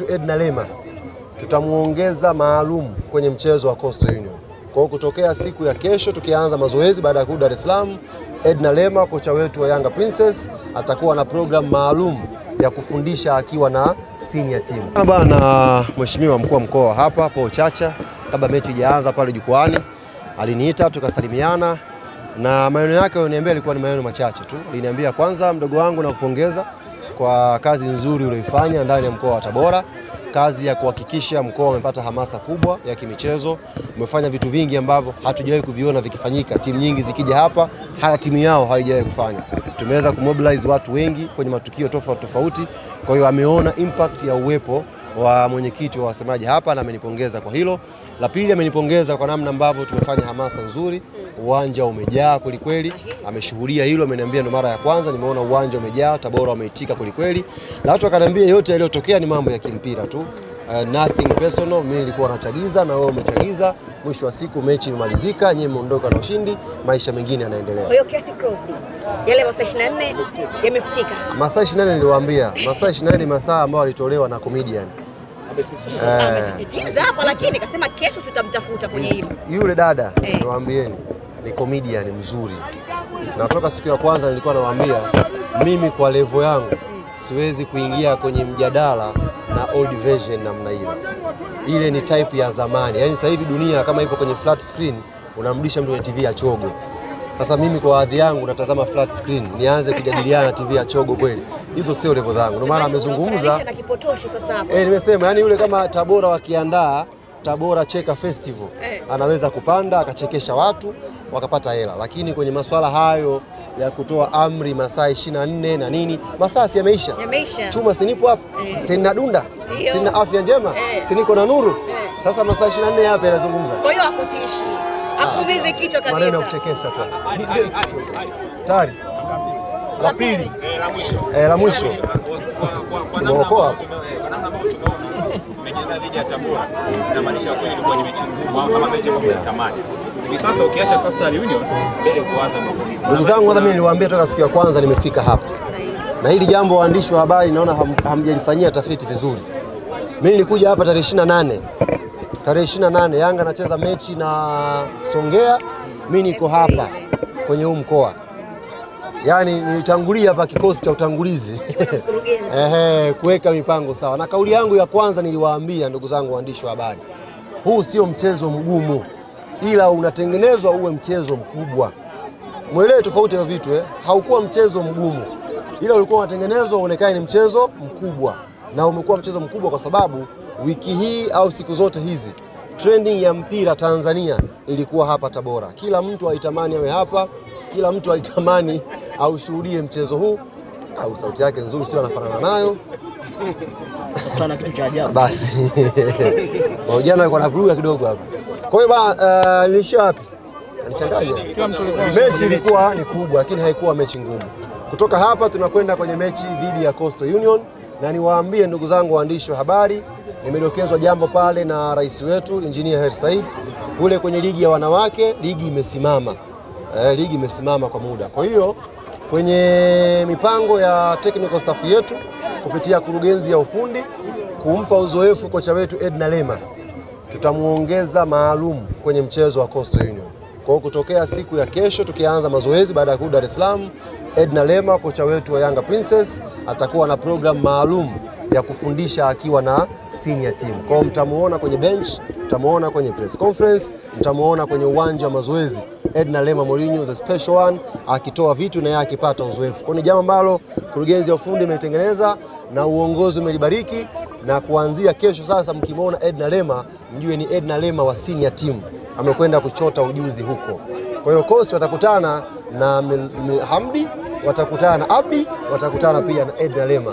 Edna Lema tutamuongeza maalum kwenye mchezo wa Coastal Union. Kwa hiyo kutokea siku ya kesho tukianza mazoezi baada ya kurudi Dar es Salaam, Edna Lema kocha wetu wa Yanga Princess atakuwa na program maalum ya kufundisha akiwa na senior team. Bwana Mheshimiwa mkuu wa mkoa hapa Paul Chacha, kabla mechi ijaanza pale jukwani aliniita tukasalimiana, na maneno yake aliniambia ilikuwa ni maneno machache tu. Aliniambia kwanza, mdogo wangu, na kupongeza kwa kazi nzuri uliyoifanya ndani ya mkoa wa Tabora, kazi ya kuhakikisha mkoa umepata hamasa kubwa ya kimichezo. Umefanya vitu vingi ambavyo hatujawahi kuviona vikifanyika. Timu nyingi zikija hapa, hata timu yao haijawahi kufanya. Tumeweza kumobilize watu wengi kwenye matukio tofauti. Kwa hiyo ameona impact ya uwepo wa mwenyekiti wa wasemaji hapa na amenipongeza kwa hilo. La pili, amenipongeza kwa namna ambavyo tumefanya hamasa nzuri. Uwanja umejaa kweli kweli. Ameshuhudia hilo, ameniambia ndo mara ya kwanza nimeona uwanja umejaa, Tabora wameitika kweli kweli. Na watu wakaniambia yote yaliyotokea ni mambo ya kimpira tu. Nothing personal, mimi nilikuwa nachagiza na wewe umechagiza. Mwisho wa siku mechi imemalizika, nyinyi mmeondoka na ushindi, maisha mengine yanaendelea. Kwa hiyo kiasi Crosby, yale masaa 24 yamefutika. Masaa 24 niliwaambia, masaa 24 ni masaa ambayo alitolewa na comedian. Amesisitiza hapa, lakini kasema kesho tutamtafuta kwenye hilo. Yule dada niwaambieni ni comedian mzuri. Na toka siku ya kwanza nilikuwa nawaambia mimi kwa level yangu siwezi kuingia kwenye mjadala na old version namna ile. Ile ni type ya zamani. Yaani sasa hivi dunia kama ipo kwenye flat screen, unamrudisha mtu kwenye TV ya chogo. Sasa mimi kwa hadhi yangu natazama flat screen, nianze kujadiliana TV ya chogo kweli? Hizo sio level zangu. Ndio maana amezungumza na kipotoshi sasa hapo. Nimesema yani yule kama Tabora wakiandaa Tabora Cheka Festival, anaweza kupanda akachekesha watu wakapata hela, lakini kwenye masuala hayo ya kutoa amri masaa 24 na nini, masaa si yameisha. Chuma sinipo hapa, sina dunda, sina afya njema, siniko na nuru. Sasa masaa 24 hapa yanazungumza. Kwa hiyo hakutishi, akumize kichwa kabisa. Maneno ya kuchekesha tu. Tari. La pili. La mwisho. Umeokoa. Mechi dhidi ya Tabora inamaanisha kweli ilikuwa ni mechi ngumu kama mechi ambayo tunatamani. Hivi sasa ukiacha Coastal Union mbele kuanza msimu. Ndugu zangu, hata mimi niliwaambia toka siku ya kwanza nimefika hapa. Na hili jambo waandishi wa habari naona hamjalifanyia tafiti vizuri. Mimi nilikuja hapa tarehe 28. Tarehe 28 Yanga anacheza mechi na Songea, mimi niko hapa kwenye huu mkoa. Yaani nilitangulia hapa kikosi cha utangulizi kuweka mipango sawa. Na kauli yangu ya kwanza niliwaambia ndugu zangu waandishi wa habari, huu sio mchezo mgumu, ila unatengenezwa uwe mchezo mkubwa. Mwelewe tofauti ya vitu haukuwa mchezo mgumu, ila ulikuwa unatengenezwa uonekane ni mchezo mkubwa. Na umekuwa mchezo mkubwa kwa sababu wiki hii au siku zote hizi trending ya mpira Tanzania ilikuwa hapa Tabora. Kila mtu alitamani awe hapa, kila mtu alitamani aushuhudie mchezo huu. Au sauti yake nzuri sio anafanana nayo. Tutana kitu cha ajabu. Basi. Maujana yuko na vuruga kidogo hapa. Kwa hiyo bana nilishia wapi? Nichanganya. Mechi ilikuwa ni kubwa lakini haikuwa mechi ngumu. Kutoka hapa tunakwenda kwenye mechi dhidi ya Coastal Union, na niwaambie ndugu zangu waandishi wa habari, nimedokezwa jambo pale na rais wetu Engineer Hersi Said kule kwenye ligi ya wanawake, ligi imesimama. Ligi imesimama kwa muda. Kwa hiyo kwenye mipango ya technical staff yetu kupitia kurugenzi ya ufundi kumpa uzoefu kocha wetu Edna Lema, tutamuongeza maalum kwenye mchezo wa Coastal Union. Kwa hiyo kutokea siku ya kesho tukianza mazoezi baada ya kurudi Dar es Salaam, Edna Lema kocha wetu wa Yanga Princess atakuwa na program maalum ya kufundisha akiwa na senior team. Kwa hiyo mtamuona kwenye bench, mtamuona kwenye press conference, mtamuona kwenye uwanja wa mazoezi Edna Lema Mourinho the special one akitoa vitu na yeye akipata uzoefu. Kwa ni jambo ambalo kurugenzi ya ufundi imetengeneza na uongozi umelibariki, na kuanzia kesho sasa mkimwona Edna Lema mjue ni Edna Lema wa senior team, amekwenda kuchota ujuzi huko. Kwa hiyo Coast watakutana na Hamdi, watakutana na Abdi, watakutana pia na Edna Lema.